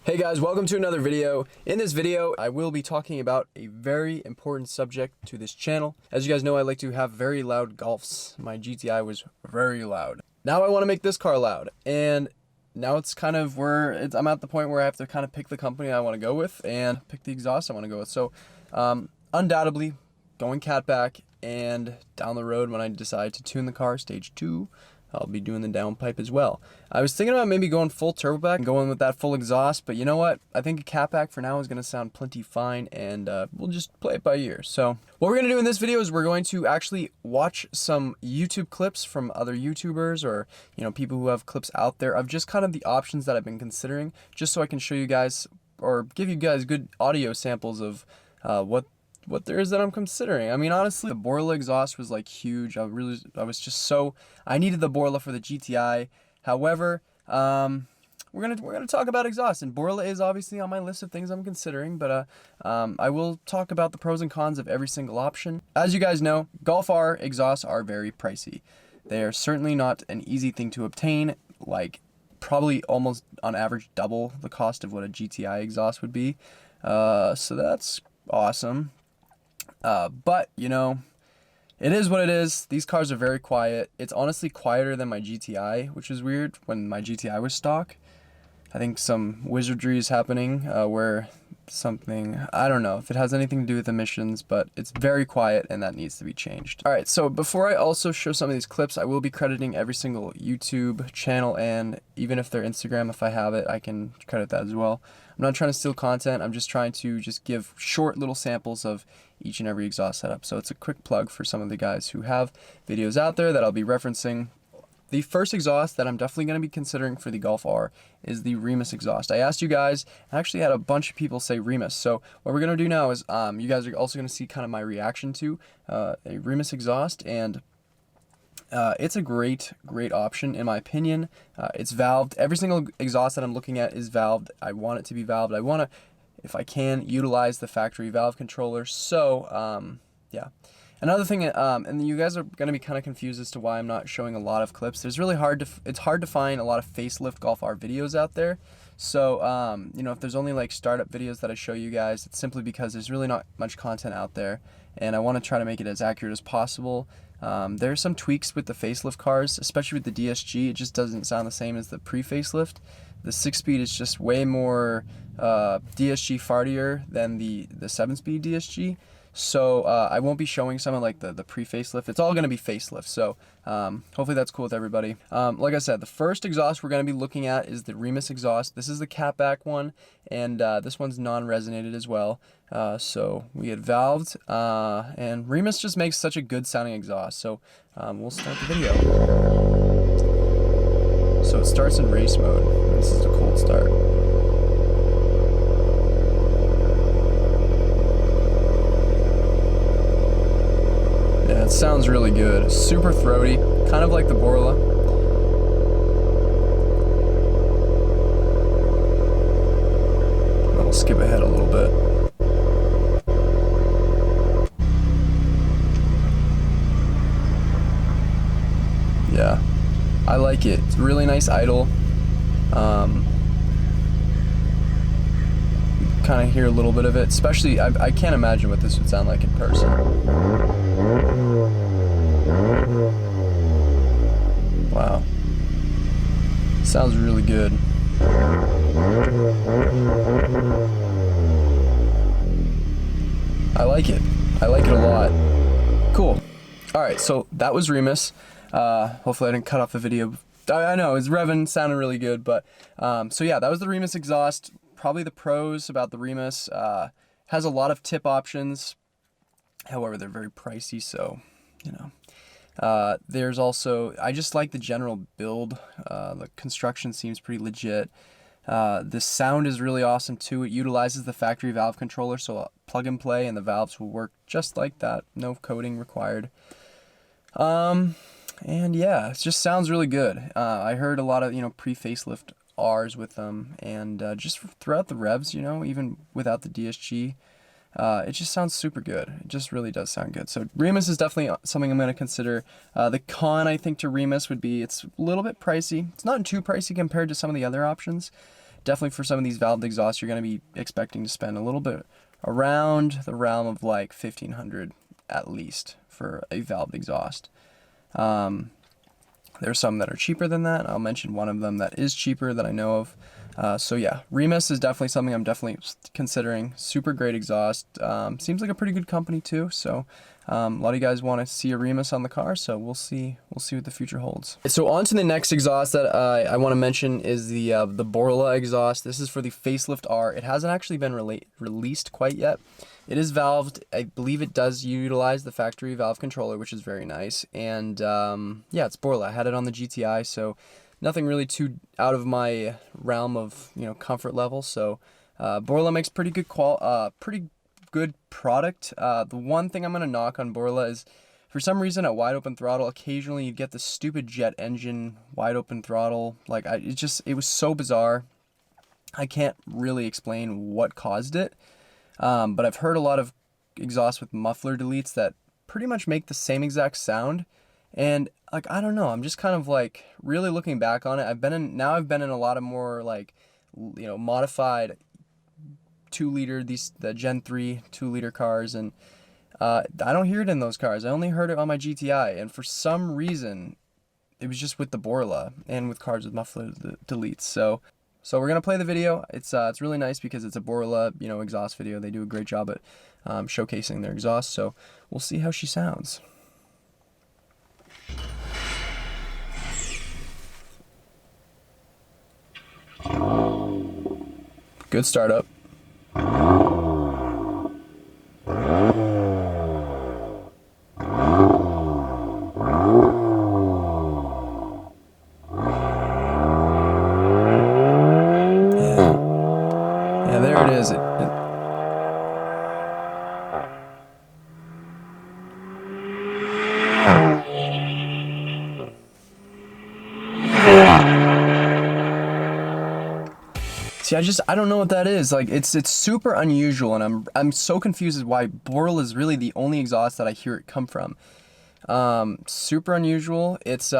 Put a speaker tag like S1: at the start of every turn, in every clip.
S1: Hey guys, welcome to another video. In this video, I will be talking about a very important subject to this channel. As you guys know, I like to have very loud golfs. My GTI was very loud. Now I want to make this car loud, and now it's kind of where I'm at the point where I have to kind of pick the company I want to go with and pick the exhaust I want to go with. So undoubtedly, going catback, and down the road when I decide to tune the car, stage 2, I'll be doing the downpipe as well. I was thinking about maybe going full turboback and going with that full exhaust, but you know what? I think a catback for now is going to sound plenty fine, and we'll just play it by ear. So what we're going to do in this video is we're going to actually watch some YouTube clips from other YouTubers or, you know, people who have clips out there of just kind of the options that I've been considering, just so I can show you guys or give you guys good audio samples of what there is that I'm considering. I mean, honestly, the Borla exhaust was like huge. I needed the Borla for the GTI. However, we're gonna talk about exhaust, and Borla is obviously on my list of things I'm considering, but I will talk about the pros and cons of every single option. As you guys know, Golf R exhausts are very pricey. They are certainly not an easy thing to obtain, like probably almost on average double the cost of what a GTI exhaust would be. So that's awesome. But, you know, it is what it is. These cars are very quiet. It's honestly quieter than my GTI, which is weird when my GTI was stock. I think some wizardry is happening where something, I don't know if it has anything to do with emissions, but it's very quiet and that needs to be changed. Alright, so before I also show some of these clips, I will be crediting every single YouTube channel, and even if they're Instagram, if I have it, I can credit that as well. I'm not trying to steal content, I'm just trying to give short little samples of each and every exhaust setup. So it's a quick plug for some of the guys who have videos out there that I'll be referencing. The first exhaust that I'm definitely going to be considering for the Golf R is the Remus exhaust. I asked you guys, I actually had a bunch of people say Remus. So what we're going to do now is you guys are also going to see kind of my reaction to a Remus exhaust, and it's a great option in my opinion. It's valved. Every single exhaust that I'm looking at is valved. I want it to be valved. I want to, if I can, utilize the factory valve controller. So yeah. Another thing, and you guys are going to be kind of confused as to why I'm not showing a lot of clips. It's hard to find a lot of facelift Golf R videos out there. So, you know, if there's only like startup videos that I show you guys, it's simply because there's really not much content out there, and I want to try to make it as accurate as possible. There are some tweaks with the facelift cars, especially with the DSG. It just doesn't sound the same as the pre-facelift. The 6-speed is just way more DSG fartier than the 7-speed DSG. So I won't be showing some of like the pre-facelift. It's all going to be facelift. So hopefully that's cool with everybody. Like I said, the first exhaust we're going to be looking at is the Remus exhaust. This is the catback one, and this one's non-resonated as well. So we get valved, and Remus just makes such a good sounding exhaust. So we'll start the video. So it starts in race mode. This is a cold start. It sounds really good. Super throaty, kind of like the Borla. I'll skip ahead a little bit. Yeah, I like it. It's really nice idle. Kind of hear a little bit of it, especially I can't imagine what this would sound like in person. Wow, sounds really good. I like it a lot. Cool. Alright, so that was Remus. Hopefully I didn't cut off the video. I know it's revving, sounding really good, but so yeah, that was the Remus exhaust. Probably the pros about the Remus, has a lot of tip options. However, they're very pricey, so you know. There's also, I just like the general build. The construction seems pretty legit. The sound is really awesome too. It utilizes the factory valve controller, so plug and play, and the valves will work just like that. No coding required. And yeah, it just sounds really good. I heard a lot of, you know, pre-facelift R's with them, and just throughout the revs, you know, even without the DSG, It just sounds super good. It just really does sound good. So Remus is definitely something I'm going to consider. The con, I think, to Remus would be it's a little bit pricey. It's not too pricey compared to some of the other options. definitely for some of these valved exhausts, you're going to be expecting to spend a little bit around the realm of like 1,500 at least for a valved exhaust. There's some that are cheaper than that. I'll mention one of them that is cheaper that I know of. So yeah, Remus is definitely something I'm definitely considering. Super great exhaust. Seems like a pretty good company too. So a lot of you guys want to see a Remus on the car. So we'll see what the future holds. So on to the next exhaust that I want to mention is the Borla exhaust. This is for the Facelift R. It hasn't actually been released quite yet. It is valved. I believe it does utilize the factory valve controller, which is very nice. And yeah, it's Borla. I had it on the GTI, so nothing really too out of my realm of comfort level. So Borla makes pretty good product. The one thing I'm gonna knock on Borla is, for some reason at wide open throttle, occasionally you get the stupid jet engine wide open throttle. Like it was so bizarre. I can't really explain what caused it. But I've heard a lot of exhausts with muffler deletes that pretty much make the same exact sound. And like, I don't know, I'm just kind of like really looking back on it. I've been in a lot of more like, modified 2-liter, the Gen 3 2-liter cars. And, I don't hear it in those cars. I only heard it on my GTI. And for some reason, it was just with the Borla and with cars with muffler deletes. So we're gonna play the video. It's really nice because it's a Borla, exhaust video. They do a great job at showcasing their exhaust. So we'll see how she sounds. Good startup. Yeah, there it is. See, I don't know what that is. Like, it's super unusual, and I'm so confused as why Borla is really the only exhaust that I hear it come from. Super unusual. It's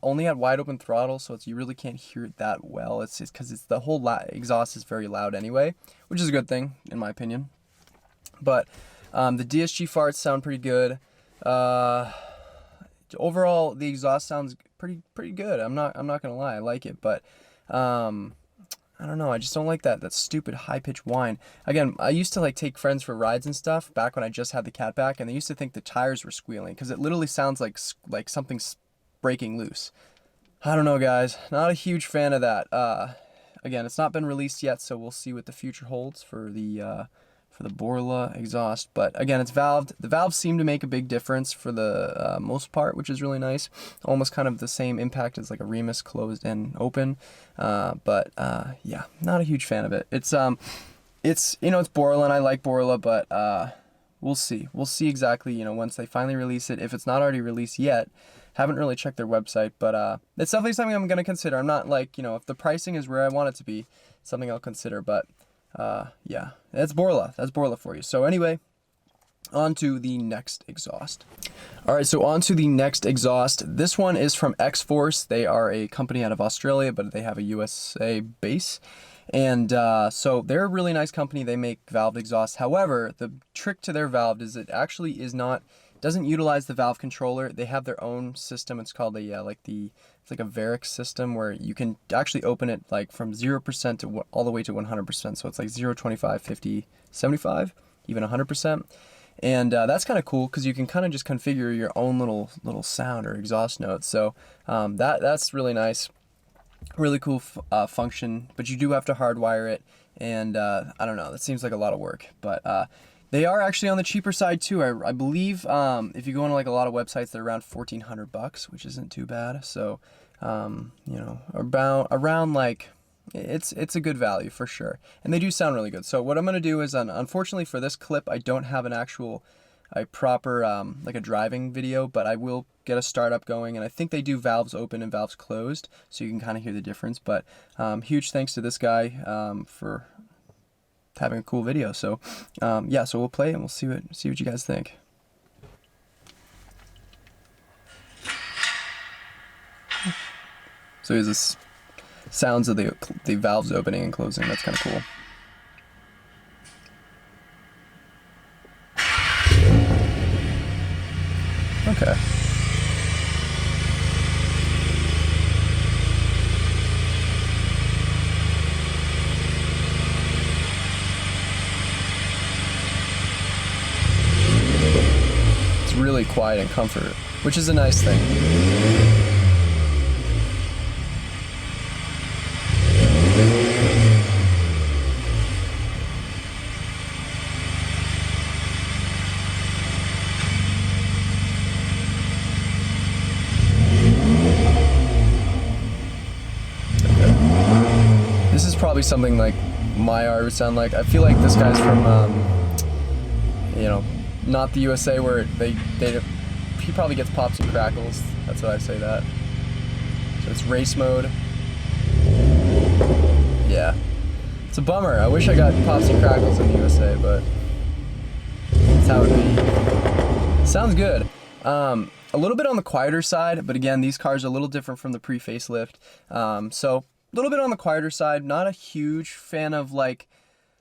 S1: only at wide open throttle, so you really can't hear it that well. It's because the whole exhaust is very loud anyway, which is a good thing in my opinion. But the DSG farts sound pretty good. Overall, the exhaust sounds pretty good. I'm not gonna lie, I like it, but I don't know, I just don't like that stupid high-pitched whine. Again, I used to like take friends for rides and stuff back when I just had the cat back, and they used to think the tires were squealing because it literally sounds like something's breaking loose. I don't know, guys, not a huge fan of that. Again, it's not been released yet, so we'll see what the future holds for the Borla exhaust. But again, it's valved. The valves seem to make a big difference for the most part, which is really nice. Almost kind of the same impact as like a Remus closed and open. But yeah, not a huge fan of it. It's Borla, and I like Borla, but we'll see. We'll see exactly, once they finally release it. If it's not already released yet, haven't really checked their website, but it's definitely something I'm going to consider. I'm not like, if the pricing is where I want it to be, it's something I'll consider, but yeah, that's Borla. That's Borla for you. So anyway, on to the next exhaust. All right, so on to the next exhaust. This one is from X-Force. They are a company out of Australia, but they have a USA base. And so they're a really nice company. They make valved exhausts. However, the trick to their valve is it actually doesn't utilize the valve controller. They have their own system. It's called it's like a Varix system where you can actually open it like from 0% to all the way to 100%. So it's like 0, 25, 50, 75, even 100%. And that's kind of cool because you can kind of just configure your own little sound or exhaust notes. So that's really nice, really cool function. But you do have to hardwire it, and I don't know. That seems like a lot of work, but they are actually on the cheaper side too. I believe if you go on like a lot of websites, they're around $1,400, which isn't too bad. So around like it's a good value for sure, and they do sound really good. So what I'm gonna do is, unfortunately for this clip, I don't have a proper like a driving video, but I will get a startup going, and I think they do valves open and valves closed, so you can kind of hear the difference. But huge thanks to this guy for having a cool video. So yeah, so we'll play and we'll see what you guys think. So here's this sounds of the valves opening and closing. That's kind of cool. Okay. It's really quiet and comfort, which is a nice thing. This is probably something like my art would sound like. I feel like this guy's from, you know, not the USA, where he probably gets pops and crackles. That's why I say that. So it's race mode. Yeah, it's a bummer. I wish I got pops and crackles in the USA, but that's how it be. Sounds good. A little bit on the quieter side, but again, these cars are a little different from the pre-facelift. So a little bit on the quieter side. Not a huge fan of, like,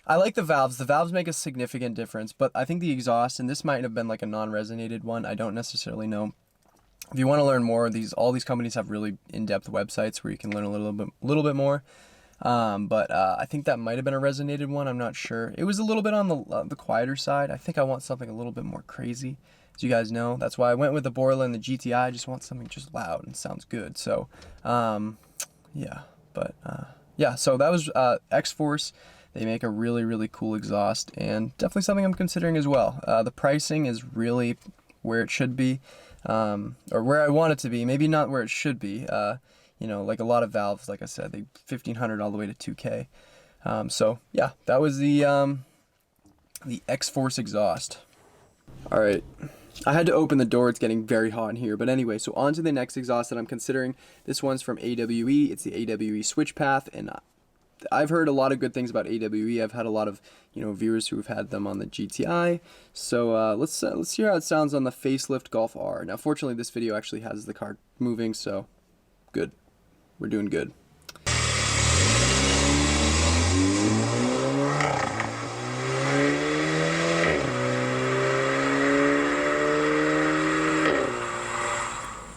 S1: I like the valves. The valves make a significant difference, but I think the exhaust, and this might have been like a non-resonated one, I don't necessarily know. If you want to learn more, all these companies have really in-depth websites where you can learn a little bit more. But I think that might have been a resonated one. I'm not sure. It was a little bit on the quieter side. I think I want something a little bit more crazy, as you guys know. That's why I went with the Borla and the GTI. I just want something just loud and sounds good. So, yeah. But yeah. So that was X-Force. They make a really, really cool exhaust, and definitely something I'm considering as well. The pricing is really where it should be, or where I want it to be. Maybe not where it should be. You know, like a lot of valves, like I said, they $1,500 all the way to $2K. So yeah, that was the X-Force exhaust. All right. I had to open the door, it's getting very hot in here. But anyway, so on to the next exhaust that I'm considering. This one's from AWE. It's the AWE Switch Path, and I've heard a lot of good things about AWE. I've had a lot of, you know, viewers who have had them on the GTI. So let's hear how it sounds on the facelift Golf R. Now, fortunately, this video actually has the car moving, so good. We're doing good.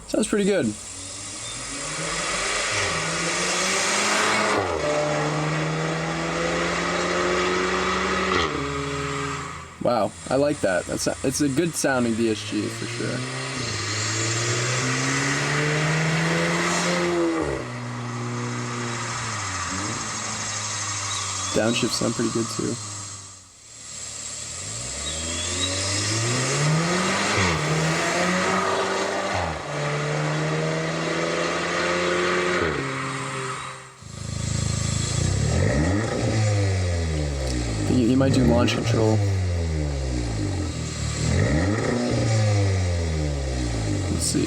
S1: Sounds pretty good. Wow, I like that. It's a good sounding DSG for sure. Downshifts sound pretty good too. You might do launch control. Let's see.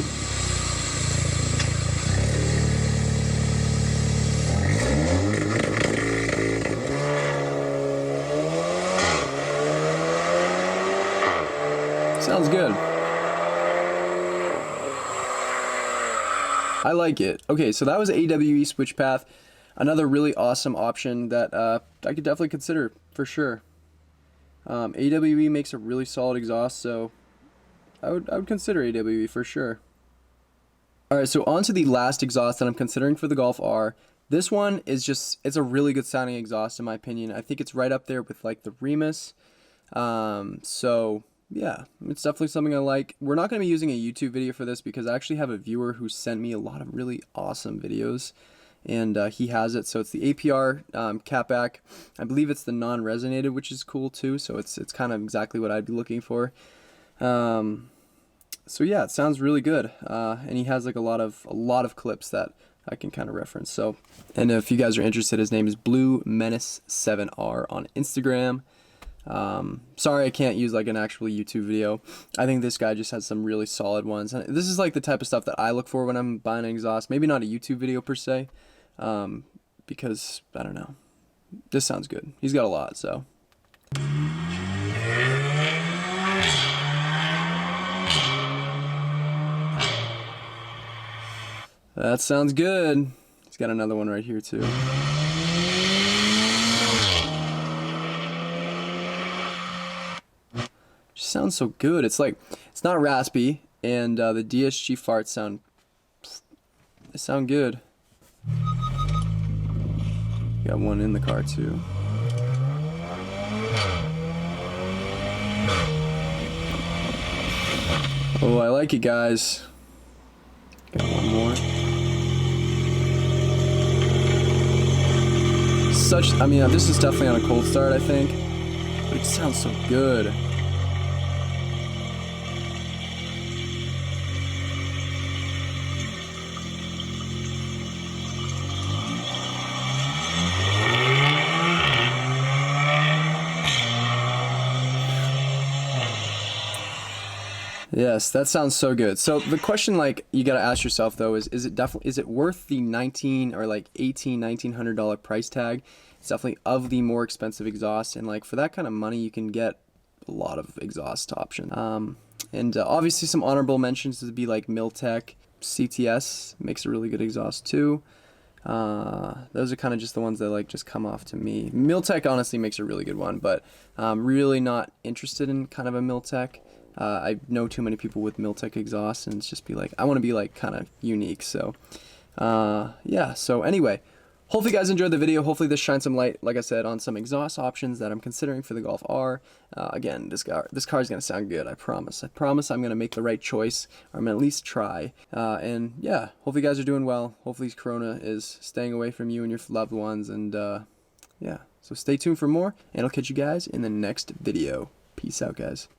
S1: Sounds good. I like it. Okay, so that was AWE Switch Path. Another really awesome option that I could definitely consider for sure. AWE makes a really solid exhaust, so I would consider AWE for sure. Alright, so on to the last exhaust that I'm considering for the Golf R. This one is it's a really good sounding exhaust in my opinion. I think it's right up there with like the Remus. So yeah, it's definitely something I like. We're not going to be using a YouTube video for this because I actually have a viewer who sent me a lot of really awesome videos. And he has it, so it's the APR catback. I believe it's the non-resonated, which is cool too. So it's kind of exactly what I'd be looking for. So yeah, it sounds really good. And he has like a lot of clips that I can kind of reference. So, and if you guys are interested, his name is Blue Menace 7R on Instagram. Sorry I can't use like an actual YouTube video. I think this guy just has some really solid ones. And this is like the type of stuff that I look for when I'm buying an exhaust. Maybe not a YouTube video per se, because I don't know. This sounds good. He's got a lot, so. That sounds good. He's got another one right here too. Just sounds so good. It's like, it's not raspy, and the DSG farts sound good. Got one in the car too. Oh, I like it, guys. Got one more. I mean, this is definitely on a cold start, I think. But it sounds so good. Yes, that sounds so good. So the question, like, you gotta ask yourself though is it worth the $19 or like $1,900 price tag? It's definitely of the more expensive exhaust, and like for that kind of money, you can get a lot of exhaust options. And obviously some honorable mentions would be like Miltech, CTS makes a really good exhaust too. Those are kind of just the ones that like just come off to me. Miltech honestly makes a really good one, but I'm really not interested in kind of a Miltech. I know too many people with Miltech exhaust, and it's just be like, I want to be like kind of unique. So yeah, so anyway, hopefully you guys enjoyed the video. Hopefully this shines some light, like I said, on some exhaust options that I'm considering for the Golf R. Again, this car is gonna sound good. I promise I'm gonna make the right choice, or I'm gonna at least try. And yeah, hopefully you guys are doing well. Hopefully Corona is staying away from you and your loved ones, and yeah, so stay tuned for more, and I'll catch you guys in the next video. Peace out, guys.